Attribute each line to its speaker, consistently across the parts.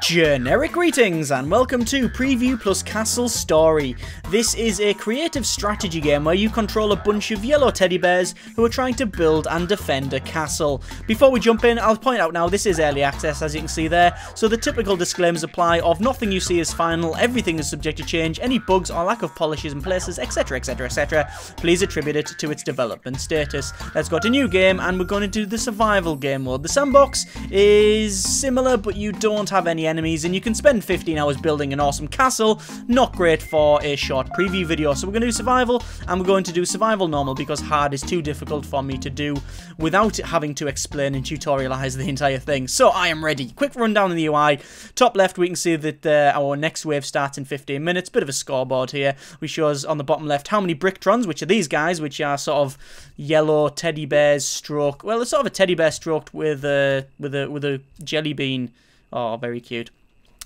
Speaker 1: Generic greetings and welcome to Preview plus Castle Story. This is a creative strategy game where you control a bunch of yellow teddy bears who are trying to build and defend a castle. Before we jump in, I'll point out now this is early access, as you can see there, so the typical disclaimers apply of nothing you see is final, everything is subject to change, any bugs or lack of polishes in places, etc, etc, etc. Please attribute it to its development status. Let's go to new game and we're going to do the survival game mode. The Sandbox is similar, but you don't have any enemies and you can spend 15 hours building an awesome castle. Not great for a short preview video. So we're going to do survival and we're going to do survival normal because hard is too difficult for me to do without having to explain and tutorialize the entire thing. So I am ready. Quick rundown of the UI. Top left we can see that our next wave starts in 15 minutes. Bit of a scoreboard here. We show us on the bottom left how many Bricktrons, which are these guys, which are sort of yellow teddy bears stroke. Well, it's sort of a teddy bear stroked with a jelly bean. Oh, very cute.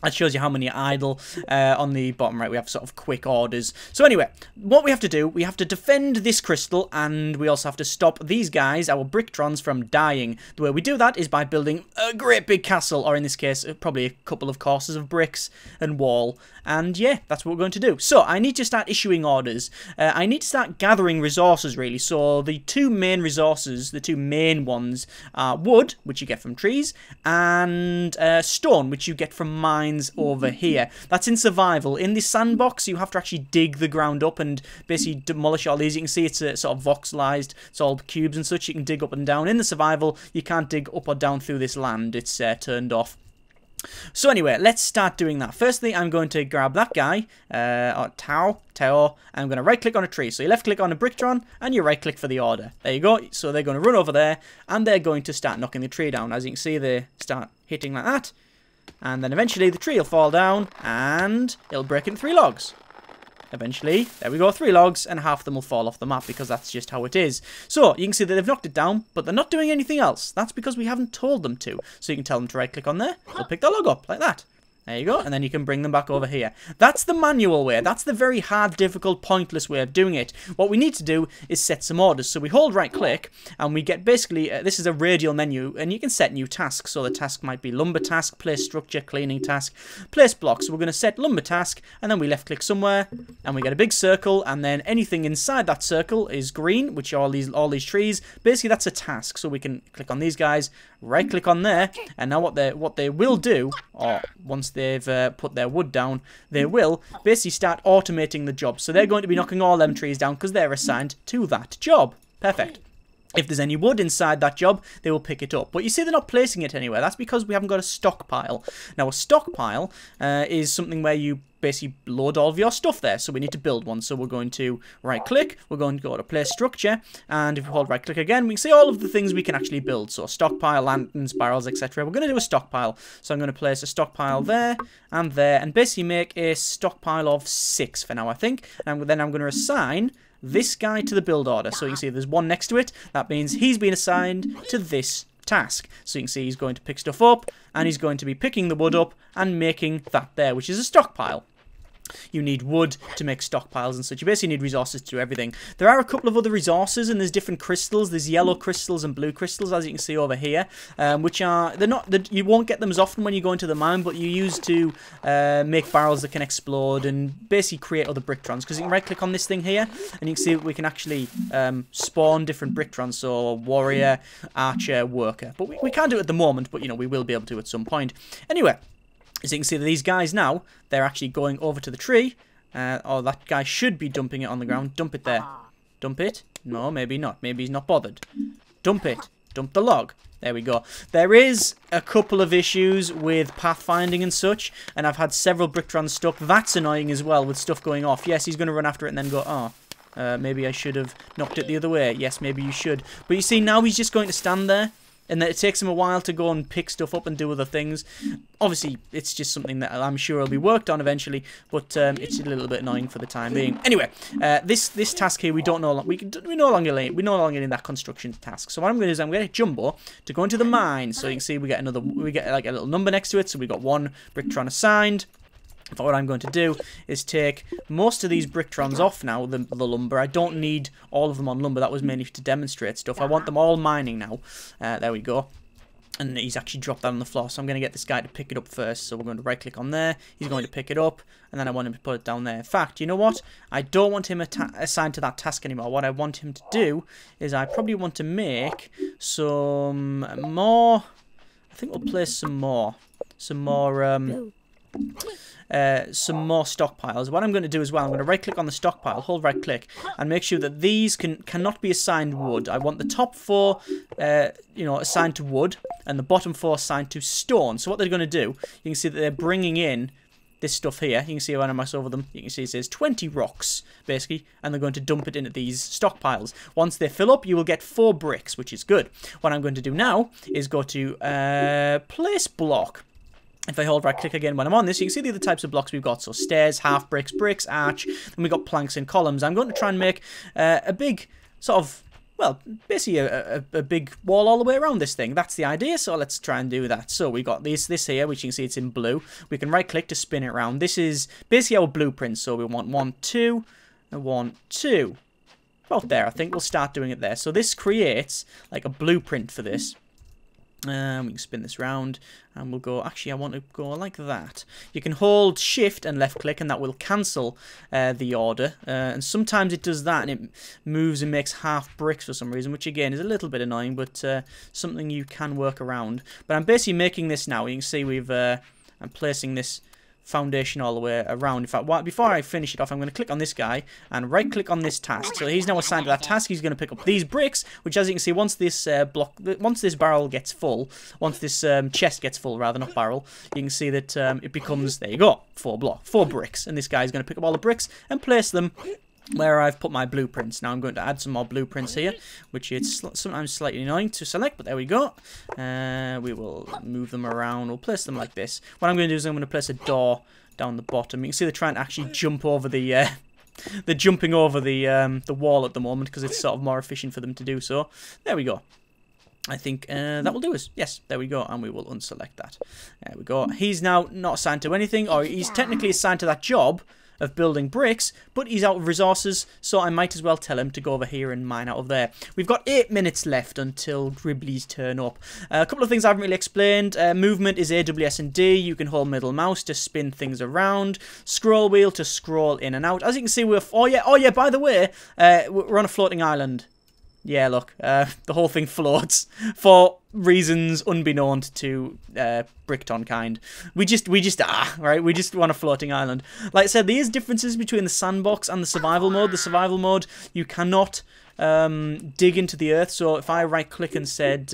Speaker 1: That shows you how many are idle. On the bottom right, we have sort of quick orders. So anyway, what we have to do, we have to defend this crystal, and we also have to stop these guys, our Bricktrons, from dying. The way we do that is by building a great big castle, or in this case, probably a couple of courses of bricks and wall. And yeah, that's what we're going to do. So I need to start issuing orders. I need to start gathering resources, really. So the two main resources, the two main ones, are wood, which you get from trees, and stone, which you get from mines over here. That's in survival. In the Sandbox, you have to actually dig the ground up and basically demolish all these. You can see it's sort of voxelized. It's all cubes and such. You can dig up and down. In the survival, you can't dig up or down through this land. It's turned off. So anyway, let's start doing that. Firstly, I'm going to grab that guy, Tao, and I'm going to right-click on a tree. So you left-click on a Bricktron, and you right-click for the order. There you go. So they're going to run over there, and they're going to start knocking the tree down. As you can see, they start hitting like that. And then eventually the tree will fall down, and it'll break in 3 logs. Eventually, there we go, 3 logs, and half of them will fall off the map because that's just how it is. So, you can see that they've knocked it down, but they're not doing anything else. That's because we haven't told them to. So you can tell them to right-click on there, they'll pick the log up, like that. There you go, and then you can bring them back over here. That's the manual way. That's the very hard, difficult, pointless way of doing it. What we need to do is set some orders. So we hold right-click, and we get basically, this is a radial menu, and you can set new tasks. So the task might be lumber task, place structure, cleaning task, place blocks. So we're going to set lumber task, and then we left-click somewhere, and we get a big circle, and then anything inside that circle is green, which are all these trees. Basically, that's a task. So we can click on these guys, right-click on there, and now what they will do, or once they've put their wood down, they will basically start automating the job. So they're going to be knocking all them trees down because they're assigned to that job. Perfect. If there's any wood inside that job, they will pick it up. But you see they're not placing it anywhere. That's because we haven't got a stockpile. Now, a stockpile is something where you basically load all of your stuff there. So we need to build one. So we're going to right-click. We're going to go to place structure. And if we hold right-click again, we can see all of the things we can actually build. So stockpile, lanterns, barrels, etc. We're going to do a stockpile. So I'm going to place a stockpile there, and basically make a stockpile of 6 for now, I think. And then I'm going to assign this guy to the build order. So you can see there's one next to it. That means he's been assigned to this task. So you can see he's going to pick stuff up, and he's going to be picking the wood up and making that there, which is a stockpile. You need wood to make stockpiles and such. You basically need resources to do everything. There are a couple of other resources, and there's different crystals. There's yellow crystals and blue crystals, as you can see over here, which are you won't get them as often when you go into the mine, but you use to make barrels that can explode and basically create other Bricktrons. Because you can right-click on this thing here, and you can see we can actually spawn different Bricktrons. So warrior, archer, worker. But we can't do it at the moment, but you know we will be able to at some point. Anyway. As you can see, these guys now, they're actually going over to the tree. Or that guy should be dumping it on the ground. Dump it there. Dump it. No, maybe not. Maybe he's not bothered. Dump it. Dump the log. There we go. There is a couple of issues with pathfinding and such. And I've had several Bricktrons stuck. That's annoying as well with stuff going off. Yes, he's going to run after it and then go, oh, maybe I should have knocked it the other way. Yes, maybe you should. But you see, now he's just going to stand there. And then it takes him a while to go and pick stuff up and do other things. Obviously, it's just something that I'm sure will be worked on eventually, but it's a little bit annoying for the time being. Anyway, this task here we no longer need that construction task. So what I'm going to do is I'm going to hit Jumbo to go into the mine. So you can see we get like a little number next to it. So we got 1 Bricktron assigned. But what I'm going to do is take most of these Bricktrons off now, the lumber. I don't need all of them on lumber. That was mainly to demonstrate stuff. I want them all mining now. There we go. And he's actually dropped that on the floor, so I'm going to get this guy to pick it up first. So we're going to right click on there, he's going to pick it up, and then I want him to put it down there. In fact, you know what? I don't want him assigned to that task anymore. What I want him to do is I probably want to make some more, I think we'll place some more stockpiles. What I'm going to do as well, I'm going to right click on the stockpile, hold right click, and make sure that these cannot be assigned wood. I want the top 4 assigned to wood and the bottom 4 assigned to stone. So what they're going to do, you can see that they're bringing in this stuff here. You can see when I mouse over them, you can see it says 20 rocks basically, and they're going to dump it into these stockpiles. Once they fill up, you will get 4 bricks, which is good. What I'm going to do now is go to place block. If I hold right click again when I'm on this, you can see the other types of blocks we've got. So stairs, half bricks, bricks, arch, and we've got planks and columns. I'm going to try and make a big sort of, well, basically a big wall all the way around this thing. That's the idea, so let's try and do that. So we've got this here, which you can see it's in blue. We can right click to spin it around. This is basically our blueprint, so we want 1, 2, and 1, 2. About there, I think we'll start doing it there. So this creates like a blueprint for this. We can spin this round and we'll go, actually I want to go like that. You can hold shift and left click and that will cancel the order, and sometimes it does that and it moves and makes half bricks for some reason, which again is a little bit annoying, but something you can work around. But I'm basically making this now. You can see I'm placing this foundation all the way around. In fact, before I finish it off, I'm going to click on this guy and right click on this task. So he's now assigned to that task. He's going to pick up these bricks, which, as you can see, once this barrel gets full, once this chest gets full, rather, not barrel, you can see that it becomes, there you go, 4 bricks, and this guy's going to pick up all the bricks and place them where I've put my blueprints. Now I'm going to add some more blueprints here, which is sometimes slightly annoying to select, but there we go. We will move them around. We'll place them like this. What I'm going to do is I'm going to place a door down the bottom. You can see they're trying to actually jump over the they're jumping over the wall at the moment because it's sort of more efficient for them to do so. There we go. I think that will do us. Yes, there we go, and we will unselect that. There we go. He's now not assigned to anything, or he's technically assigned to that job of building bricks, but he's out of resources, so I might as well tell him to go over here and mine out of there. We've got 8 minutes left until Gribblies turn up. A couple of things I haven't really explained. Movement is AWS and D. You can hold middle mouse to spin things around. Scroll wheel to scroll in and out. As you can see, oh yeah, by the way, we're on a floating island. Yeah, look, the whole thing floats for reasons unbeknown to Brickton kind. We just right? We just want a floating island. Like I said, there is differences between the sandbox and the survival mode. The survival mode, you cannot dig into the earth. So if I right click and said,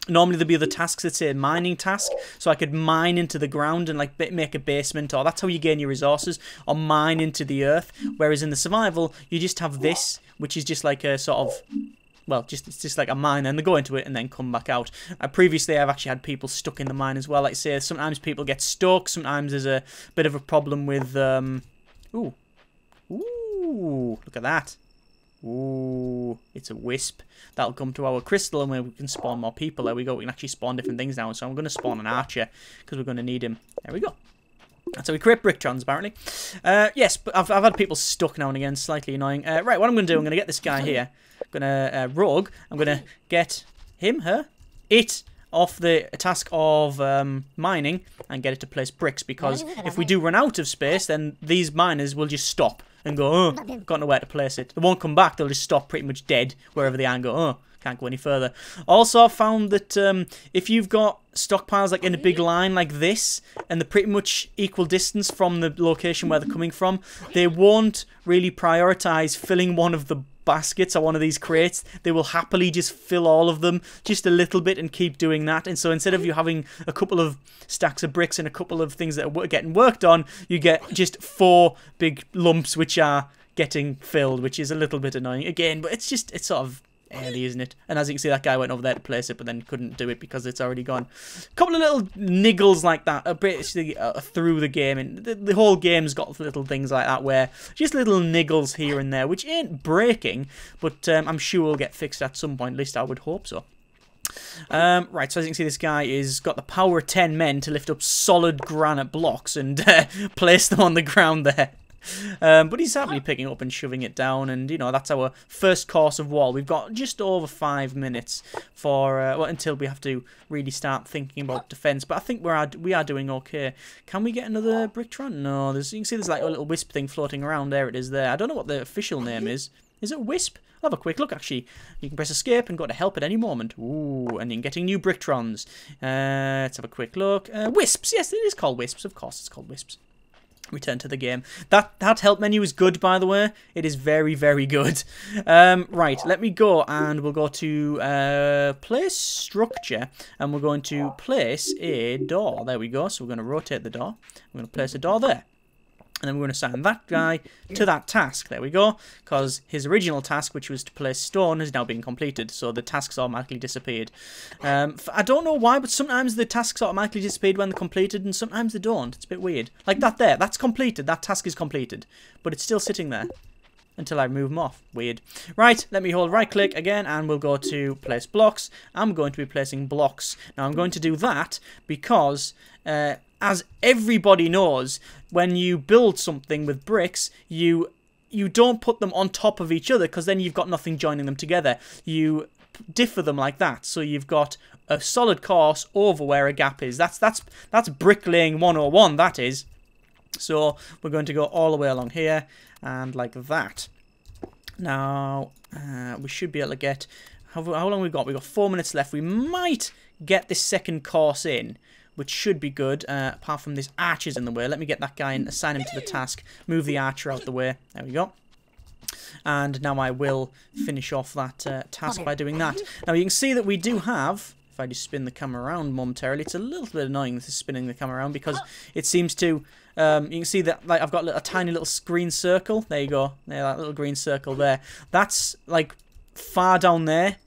Speaker 1: normally there'd be other tasks that say mining task, so I could mine into the ground and like make a basement, or that's how you gain your resources, or mine into the earth. Whereas in the survival, you just have this, which is just like a sort of, well, it's just like a mine, and they go into it and then come back out. Previously, I've actually had people stuck in the mine as well. Like I say, sometimes people get stuck. Sometimes there's a bit of a problem with ooh, look at that. Ooh, it's a wisp. That'll come to our crystal and we can spawn more people. There we go. We can actually spawn different things now. So I'm going to spawn an archer because we're going to need him. There we go. That's how we create bricktons, apparently. Yes, but I've had people stuck now and again. Slightly annoying. Right, what I'm going to do, I'm going to get this guy here. I'm going to rogue. I'm going to get him, her, it off the task of mining and get it to place bricks, because if we do run out of space, then these miners will just stop and go, oh, got nowhere to place it. They won't come back, they'll just stop pretty much dead wherever they are and go, oh, can't go any further. Also, I found that if you've got stockpiles like in a big line like this, and they're pretty much equal distance from the location where they're coming from, they won't really prioritize filling one of the baskets or one of these crates. They will happily just fill all of them just a little bit and keep doing that. And so instead of you having a couple of stacks of bricks and a couple of things that are getting worked on, you get just 4 big lumps which are getting filled, which is a little bit annoying again, but it's sort of early, isn't it? And as you can see, that guy went over there to place it but then couldn't do it because it's already gone. A couple of little niggles like that are basically through the game, and the whole game's got little things like that where just little niggles here and there, which ain't breaking, but I'm sure will get fixed at some point. At least I would hope so. Right, so as you can see, this guy is got the power of 10 men to lift up solid granite blocks and place them on the ground there. But he's happily picking up and shoving it down, and you know that's our first course of wall. We've got just over 5 minutes for well, until we have to really start thinking about defense. But I think we are doing okay. Can we get another Bricktron? No, you can see there's like a little wisp thing floating around. There it is. There. I don't know what the official name is. Is it a wisp? I'll have a quick look, actually. You can press escape and go to help at any moment. Ooh, and you're getting new Bricktrons. Let's have a quick look. Wisps. Yes, it is called Wisps. Of course, it's called Wisps. Return to the game. That help menu is good, by the way. It is very, very good. Right, let me go, and we'll go to place structure, and we're going to place a door. There we go. So we're going to rotate the door. We're going to place a door there. And then we're going to assign that guy to that task. There we go. Because his original task, which was to place stone, has now been completed. So the tasks automatically disappeared. I don't know why, but sometimes the tasks automatically disappeared when they're completed, and sometimes they don't. It's a bit weird. Like that there. That's completed. That task is completed. But it's still sitting there until I move them off. Weird. Right, let me hold right click again, and we'll go to place blocks. I'm going to be placing blocks. Now I'm going to do that because as everybody knows, when you build something with bricks, you don't put them on top of each other, because then you've got nothing joining them together. You differ them like that, so you've got a solid course over where a gap is. That's bricklaying 101, that is. So we're going to go all the way along here, and like that. Now, we should be able to get... How long we got? We've got 4 minutes left. We might get this second course in, which should be good, apart from this archer's in the way. Let me get that guy and assign him to the task. Move the archer out the way. There we go. And now I will finish off that task by doing that. Now you can see that we do have, if I just spin the camera around momentarily, it's a little bit annoying this is spinning the camera around, because it seems to, you can see that like I've got a tiny little green circle. There you go. There, that little green circle there. That's like far down there,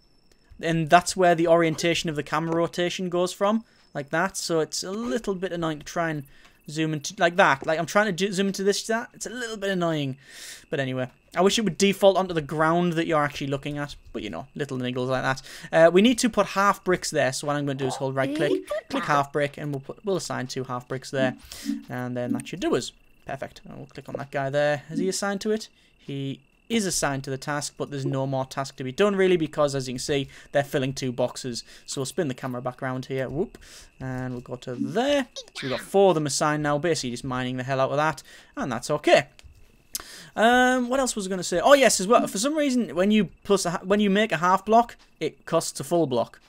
Speaker 1: and that's where the orientation of the camera rotation goes from. Like that, so it's a little bit annoying to try and zoom into like that. Like I'm trying to zoom into this, it's a little bit annoying. But anyway, I wish it would default onto the ground that you're actually looking at. But you know, little niggles like that. We need to put half bricks there. So what I'm going to do is hold right click, click half brick, and we'll assign 2 half bricks there, and then that should do us. Perfect. And we'll click on that guy there. Is he assigned to it? He is assigned to the task, but there's no more task to be done really, because as you can see they're filling 2 boxes. So we'll spin the camera back around here, whoop, and we'll go to there. So we've got 4 of them assigned now, basically just mining the hell out of that, and that's okay. What else was I going to say? Oh yes, as well, for some reason when you make a half block, it costs a full block.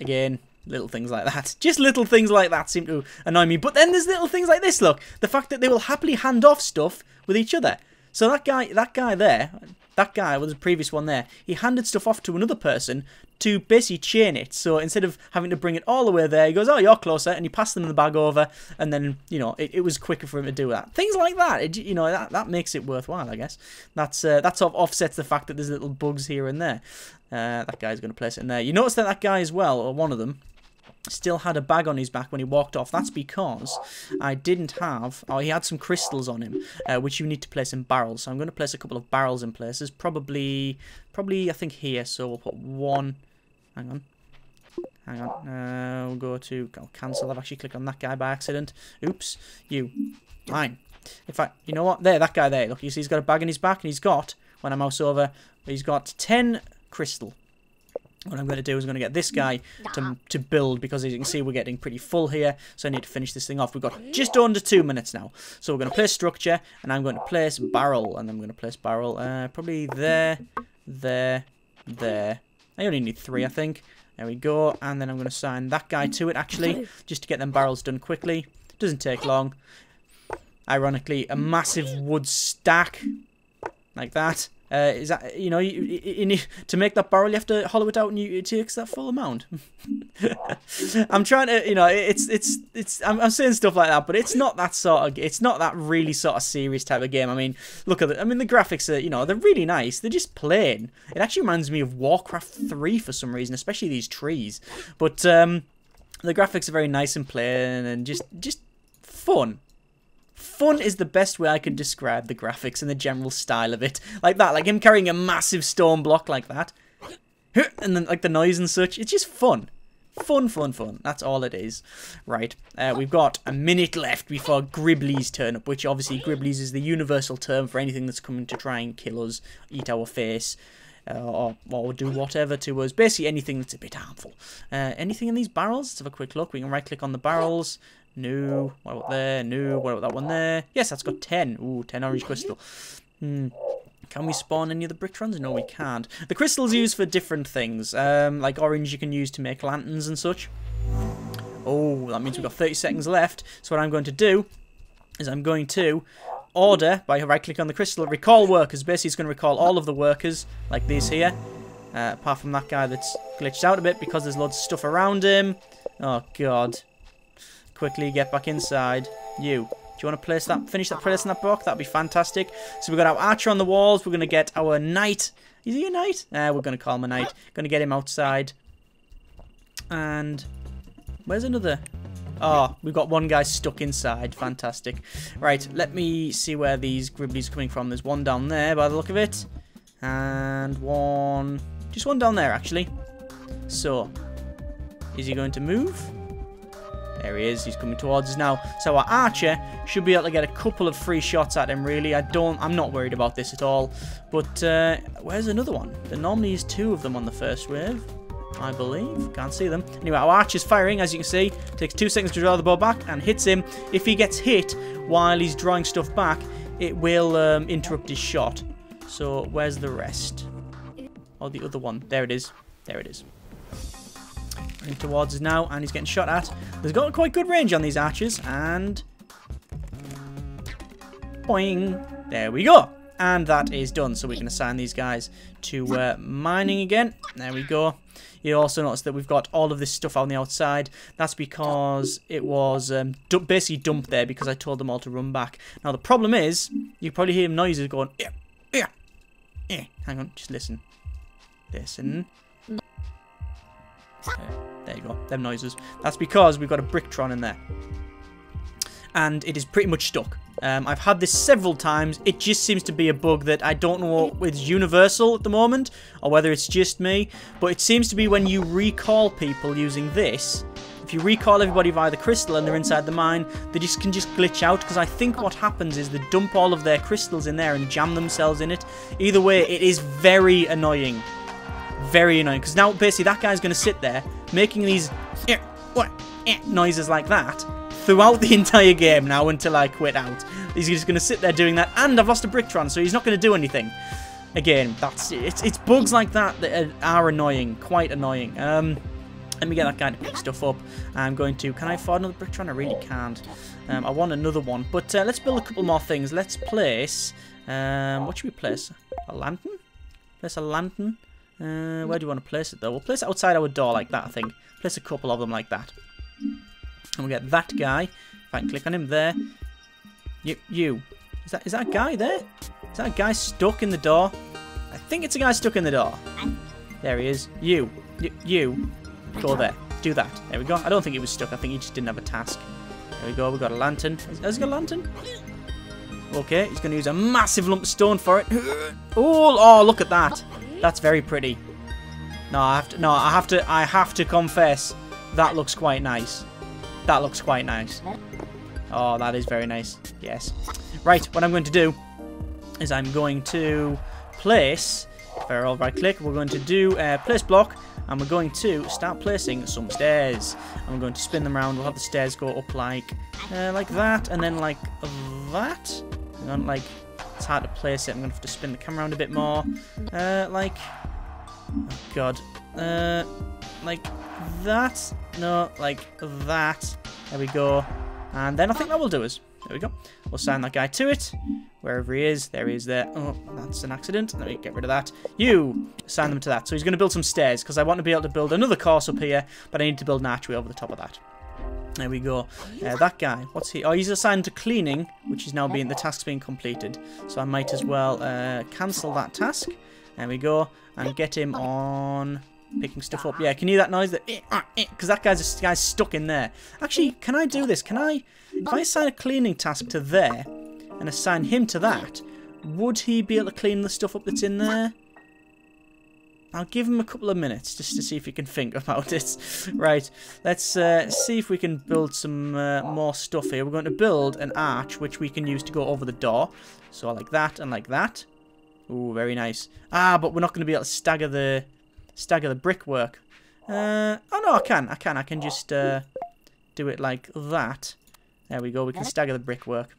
Speaker 1: Again, little things like that. Just little things like that seem to annoy me. But then there's little things like this, look, the fact that they will happily hand off stuff with each other. So that guy there, that guy was the previous one there, he handed stuff off to another person to basically chain it. So instead of having to bring it all the way there, he goes, oh, you're closer, and he passed them the bag over, and then, you know, it was quicker for him to do that. Things like that, you know, that makes it worthwhile, I guess. That sort of offsets the fact that there's little bugs here and there. That guy's going to place it in there. You notice that guy as well, or one of them, still had a bag on his back when he walked off. That's because I didn't have... Oh, he had some crystals on him, which you need to place in barrels. So I'm going to place a couple of barrels in places. Probably I think here. So we'll put 1... Hang on. We'll go to... Oh, cancel. I've actually clicked on that guy by accident. Oops. Mine. In fact, you know what? There, that guy there. Look, you see he's got a bag in his back, and he's got, when I mouse over, he's got 10 crystal. What I'm going to do is I'm going to get this guy to build, because as you can see we're getting pretty full here, so I need to finish this thing off. We've got just under 2 minutes now. So we're going to place structure, and I'm going to place barrel, and I'm going to place barrel probably there. I only need 3, I think. There we go, and then I'm going to assign that guy to it actually, just to get them barrels done quickly. Doesn't take long. Ironically, a massive wood stack like that. Is that, you know, to make that barrel you have to hollow it out, and it takes that full amount. I'm trying to, you know, I'm saying stuff like that, but it's not that really sort of serious type of game. I mean, look at it. I mean, the graphics are, you know, they're really nice. They're just plain. It actually reminds me of Warcraft 3 for some reason, especially these trees. But the graphics are very nice and plain, and just fun. Fun is the best way I could describe the graphics and the general style of it. Like that, like him carrying a massive stone block like that. And then like the noise and such. It's just fun. Fun, fun, fun. That's all it is. Right, we've got a minute left before Gribblies turn up, which obviously Gribblies is the universal term for anything that's coming to try and kill us, eat our face, or do whatever to us. Basically anything that's a bit harmful. Anything in these barrels? Let's have a quick look. We can right-click on the barrels. No. What about there? No. What about that one there? Yes, that's got 10. Ooh, 10 orange crystal. Can we spawn any of the Brictrons? No, we can't. The crystal's used for different things. Like orange you can use to make lanterns and such. Oh, that means we've got 30 seconds left. So what I'm going to do is I'm going to order, by right-click on the crystal, recall workers. Basically, it's going to recall all of the workers, like these here. Apart from that guy that's glitched out a bit because there's loads of stuff around him. Oh, God. Quickly get back inside. You. Do you want to place that, finish that place in that block? That'd be fantastic. So we've got our archer on the walls. We're going to get our knight. Is he a knight? We're going to call him a knight. Going to get him outside. And where's another? Oh, we've got one guy stuck inside. Fantastic. Right, let me see where these Gribblies are coming from. There's one down there by the look of it. And one... just one down there, actually. So, is he going to move? There he is. He's coming towards us now. So our archer should be able to get a couple of free shots at him, really. I'm not worried about this at all. But where's another one? There normally is 2 of them on the first wave, I believe. Can't see them. Anyway, our archer's firing, as you can see. Takes 2 seconds to draw the bow back and hits him. If he gets hit while he's drawing stuff back, it will interrupt his shot. So where's the rest? Oh, the other one. There it is. There it is. Running towards us now, and he's getting shot at. There's got quite good range on these archers, and boing, there we go. And that is done, so we can assign these guys to mining again. There we go. You also notice that we've got all of this stuff on the outside. That's because it was basically dumped there because I told them all to run back. Now the problem is, you probably hear noises going, hang on, just listen. Listen. Okay, there you go, them noises. That's because we've got a Bricktron in there. And it is pretty much stuck. I've had this several times. It just seems to be a bug that I don't know is universal at the moment, or whether it's just me. But it seems to be when you recall people using this. If you recall everybody via the crystal and they're inside the mine, they can just glitch out. Because I think what happens is they dump all of their crystals in there and jam themselves in it. Either way, it is very annoying. Very annoying, because now basically that guy's going to sit there making these noises like that throughout the entire game now until I quit out. He's just going to sit there doing that, and I've lost a Bricktron, so he's not going to do anything. Again, it's bugs like that that are annoying, quite annoying. Let me get that guy to pick stuff up. I'm going to... can I afford another Bricktron? I really can't. I want another one, but let's build a couple more things. Let's place... what should we place? A lantern? Place a lantern? Where do you want to place it, though? We'll place it outside our door like that, I think. Place a couple of them like that. And we'll get that guy. If I can click on him there. You. Is that a guy there? Is that a guy stuck in the door? I think it's a guy stuck in the door. There he is. You. Go there. Do that. There we go. I don't think he was stuck. I think he just didn't have a task. There we go. We've got a lantern. Has he got a lantern? Okay. He's going to use a massive lump of stone for it. Oh, look at that. That's very pretty. I have to confess, that looks quite nice. That looks quite nice. Oh, that is very nice. Yes. Right, what I'm going to do is I'm going to place, if I all right click, we're going to do place block, and we're going to start placing some stairs. And we're going to spin them around. We'll have the stairs go up like that, and then like that. And then like, it's hard to place it. I'm going to have to spin the camera around a bit more. Like, oh god. Like that. No, like that. There we go. And then I think that will do us. There we go. We'll assign that guy to it. Wherever he is. There he is there. Oh, that's an accident. Let me get rid of that. You assign them to that. So he's going to build some stairs because I want to be able to build another course up here, but I need to build an archway over the top of that. There we go. That guy, what's he? Oh, he's assigned to cleaning, which is now being, the task's being completed. So I might as well cancel that task. There we go. And get him on picking stuff up. Yeah, can you hear that noise? Because that guy's stuck in there. Actually, can I do this? Can I, if I assign a cleaning task to there and assign him to that, would he be able to clean the stuff up that's in there? I'll give him a couple of minutes just to see if he can think about it. Right, let's see if we can build some more stuff here. We're going to build an arch, which we can use to go over the door. So like that and like that. Ooh, very nice. Ah, but we're not going to be able to stagger the brickwork. Oh no, I can just do it like that. There we go. We can stagger the brickwork,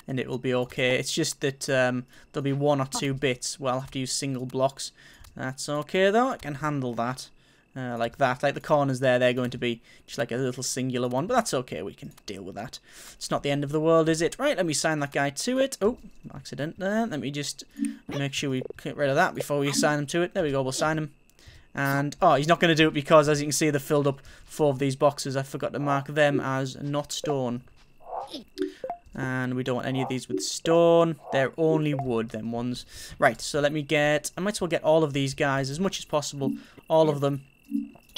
Speaker 1: and it will be okay. It's just that there'll be 1 or 2 bits where I'll have to use single blocks. That's okay though. I can handle that. Like that. Like the corners there, they're going to be just like a little singular one, but that's okay. We can deal with that. It's not the end of the world, is it? Right, let me assign that guy to it. Oh, accident there. Let me just make sure we get rid of that before we assign him to it. There we go. We'll assign him. And, oh, he's not going to do it because, as you can see, they've filled up 4 of these boxes. I forgot to mark them as not stone. And we don't want any of these with stone. They're only wood, them ones. Right, so let me get... I might as well get all of these guys, as much as possible. All of them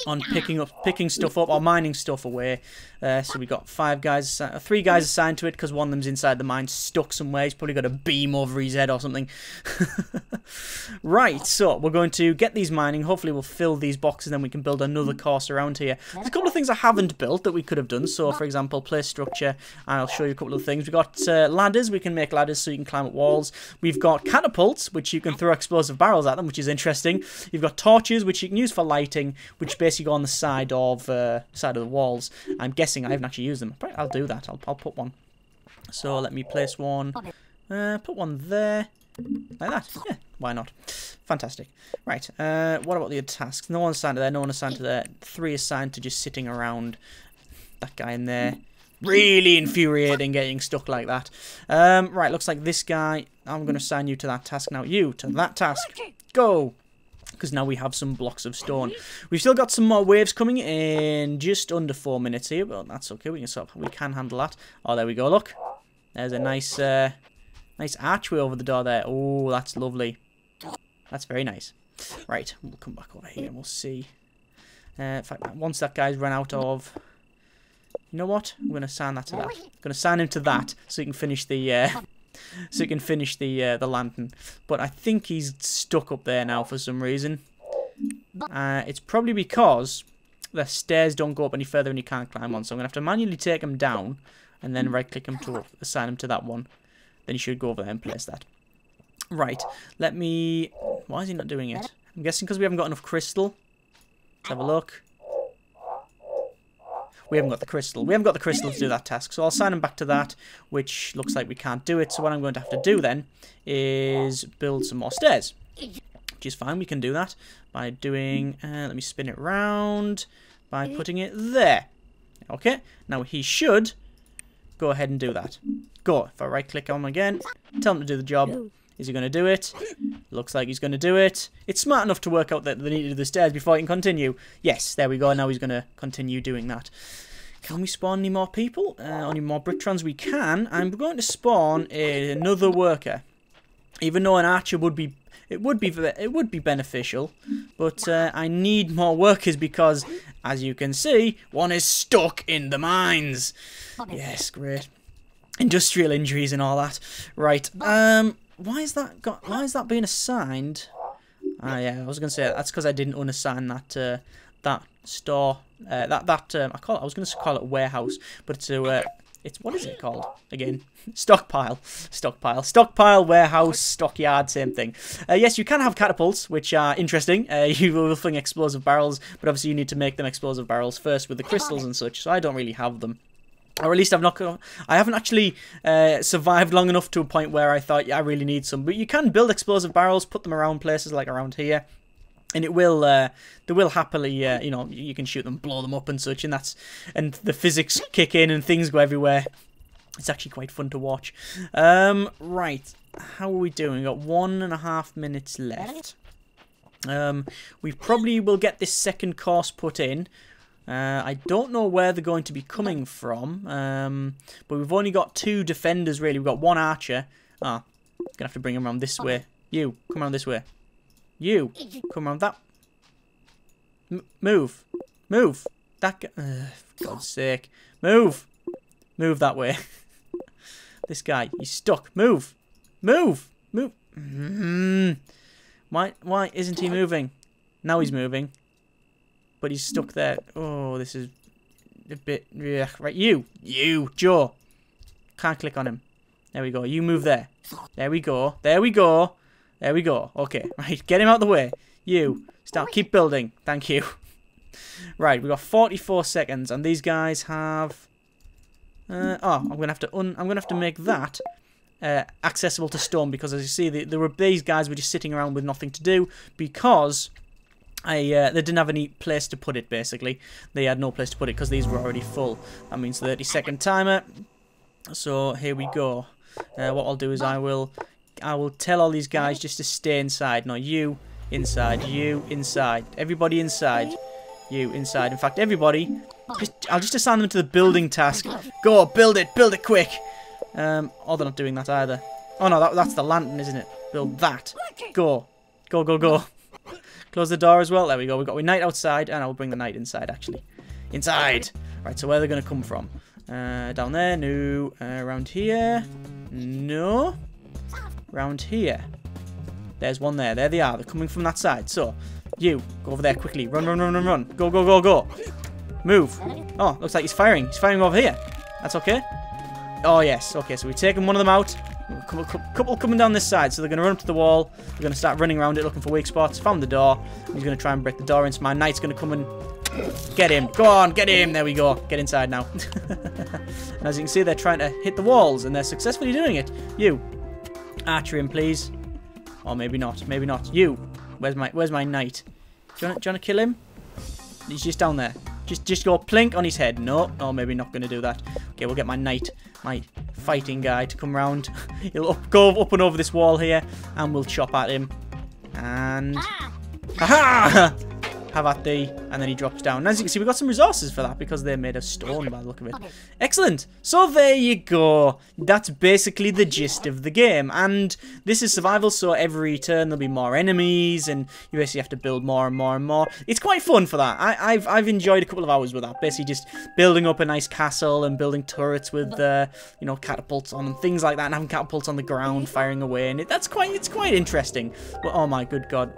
Speaker 1: on picking stuff up or mining stuff away. So we got 3 guys assigned to it because one of them's inside the mine, stuck somewhere. He's probably got a beam over his head or something. Right, so we're going to get these mining. Hopefully we'll fill these boxes, then we can build another course around here. There's a couple of things I haven't built that we could have done. So, for example, place structure. I'll show you a couple of things. We've got ladders. We can make ladders so you can climb up walls. We've got catapults, which you can throw explosive barrels at them, which is interesting. You've got torches, which you can use for lighting, which basically go on the side of the walls. I'm guessing I haven't actually used them. I'll do that. I'll put one. So let me place one. Put one there. Like that. Yeah, why not? Fantastic. Right, what about the tasks? No one assigned to there, no one assigned to there. 3 assigned to just sitting around. That guy in there. Really infuriating getting stuck like that. Right, looks like this guy. I'm going to assign you to that task now. You to that task. Go! Because now we have some blocks of stone. We've still got some more waves coming in just under 4 minutes here, but that's okay. We can handle that. Oh, there we go. Look, there's a nice archway over the door there. Oh, that's lovely. That's very nice. Right, we'll come back over here and we'll see. In fact, once that guy's run out of, you know what? I'm going to assign that to that. I'm going to assign him to that so he can finish the. So you can finish the lantern. But I think he's stuck up there now for some reason. It's probably because the stairs don't go up any further and you can't climb on. So I'm going to have to manually take him down and then right-click him to assign him to that one. Then you should go over there and place that. Right, let me... Why is he not doing it? I'm guessing because we haven't got enough crystal. Let's have a look. We haven't got the crystal. We haven't got the crystal to do that task. So I'll assign him back to that, which looks like we can't do it. So what I'm going to have to do then is build some more stairs. Which is fine. We can do that by doing... let me spin it round by putting it there. Okay. Now he should go ahead and do that. Go. If I right-click on him again, tell him to do the job. Is he going to do it? Looks like he's going to do it. It's smart enough to work out that they need to do the stairs before he can continue. Yes, there we go. Now he's going to continue doing that. Can we spawn any more people? Any more Brictrons? We can. I'm going to spawn another worker. Even though an archer would be... It would be beneficial, but I need more workers because, as you can see, one is stuck in the mines. Yes, great. Industrial injuries and all that. Right. Why is that being assigned? Ah, yeah. I was gonna say that's because I didn't unassign that store. I was gonna call it a warehouse, but it's what is it called again? Stockpile, warehouse, stockyard, same thing. Yes, you can have catapults, which are interesting. You will fling explosive barrels, but obviously you need to make them explosive barrels first with the crystals and such. So I don't really have them. Or at least I haven't actually survived long enough to a point where I thought, yeah, I really need some. But you can build explosive barrels, put them around places like around here, and they will happily, you know, you can shoot them, blow them up and such, and the physics kick in and things go everywhere. It's actually quite fun to watch. Right, how are we doing? We've got 1.5 minutes left. We probably will get this second course put in. I don't know where they're going to be coming from, but we've only got 2 defenders, really. We've got 1 archer. Ah, gonna have to bring him around this way. You, come around this way. You, come around that. Move. Move. That guy. For God's sake. Move. Move that way. This guy, he's stuck. Move. Move. Move. Why
Speaker 2: Why isn't he moving? Now he's moving. But he's stuck there. Oh, this is a bit... Yeah, right, you, Joe. Can't click on him. There we go. You move there. There we go. There we go. There we go. Okay, right, get him out of the way. You, start, keep building. Thank you. Right, we got 44 seconds, and these guys have... I'm gonna have to make that accessible to stone, because as you see, these guys were just sitting around with nothing to do because they didn't have any place to put it. Basically, they had no place to put it because these were already full. That means 30-second timer. So here we go. What I'll do is I will tell all these guys just to stay inside. No, you inside, you inside, everybody inside, you inside. In fact, everybody. I'll just assign them to the building task. Go, build it quick. Oh, they're not doing that either. Oh no, that's the lantern, isn't it? Build that. Go. Go, go, go. Close the door as well. There we go. We've got night outside, and I'll bring the night inside, actually. Inside. Right, so where are they going to come from? Down there, no. Around here. No. Around here. There's one there. There they are. They're coming from that side. So, you, go over there quickly. Run, run, run, run, run. Go, go, go, go. Move. Oh, looks like he's firing. He's firing over here. That's okay. Oh, yes. Okay, so we've taken one of them out. A couple coming down this side. So they're going to run up to the wall. They're going to start running around it looking for weak spots. Found the door. He's going to try and break the door in. So my knight's going to come and get him. Go on, get him. There we go. Get inside now. And as you can see, they're trying to hit the walls, and they're successfully doing it. You. Archer him, please. Or maybe not. Maybe not. You. Where's my knight? Do you want to kill him? He's just down there. Just go plink on his head. No, maybe not going to do that. Okay, we'll get my knight, my fighting guy, to come round. He'll go up and over this wall here, and we'll chop at him. And... Aha! Have at thee. And then he drops down. And as you can see, we got some resources for that because they're made of stone by the look of it. Excellent. So there you go. That's basically the gist of the game. And this is survival, so every turn there'll be more enemies, and you basically have to build more and more and more. It's quite fun for that. I've enjoyed a couple of hours with that. Basically just building up a nice castle and building turrets with you know, catapults on and things like that, and having catapults on the ground firing away, and it's quite interesting. But oh my good god.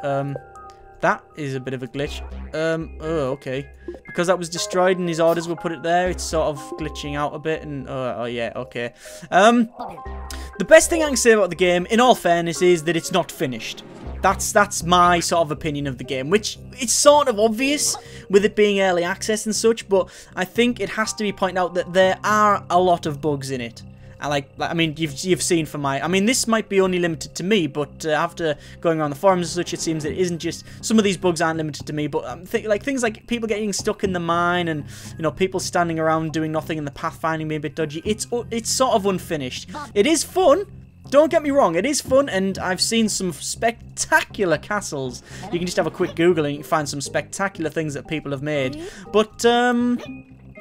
Speaker 2: That is a bit of a glitch. Oh, okay. Because that was destroyed and his orders were put it there, it's sort of glitching out a bit, and oh yeah, okay. The best thing I can say about the game, in all fairness, is that it's not finished. That's my sort of opinion of the game, which it's sort of obvious with it being early access and such, but I think it has to be pointed out that there are a lot of bugs in it. I mean, you've seen from my... I mean, this might be only limited to me, but after going around the forums and such, it seems that it isn't just... Some of these bugs aren't limited to me, but things like people getting stuck in the mine and, you know, people standing around doing nothing and the pathfinding being a bit dodgy. It's sort of unfinished. It is fun. Don't get me wrong, it is fun, and I've seen some spectacular castles. You can just have a quick Google and you can find some spectacular things that people have made. But,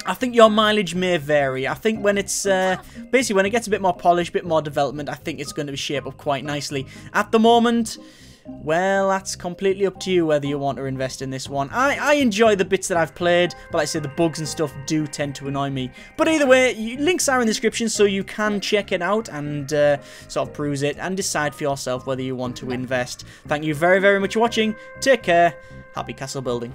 Speaker 2: I think your mileage may vary. I think when it's, basically when it gets a bit more polished, a bit more development, I think it's going to shape up quite nicely. At the moment, well, that's completely up to you whether you want to invest in this one. I enjoy the bits that I've played, but like I said, the bugs and stuff do tend to annoy me. But either way, links are in the description so you can check it out and sort of peruse it and decide for yourself whether you want to invest. Thank you very, very much for watching. Take care. Happy castle building.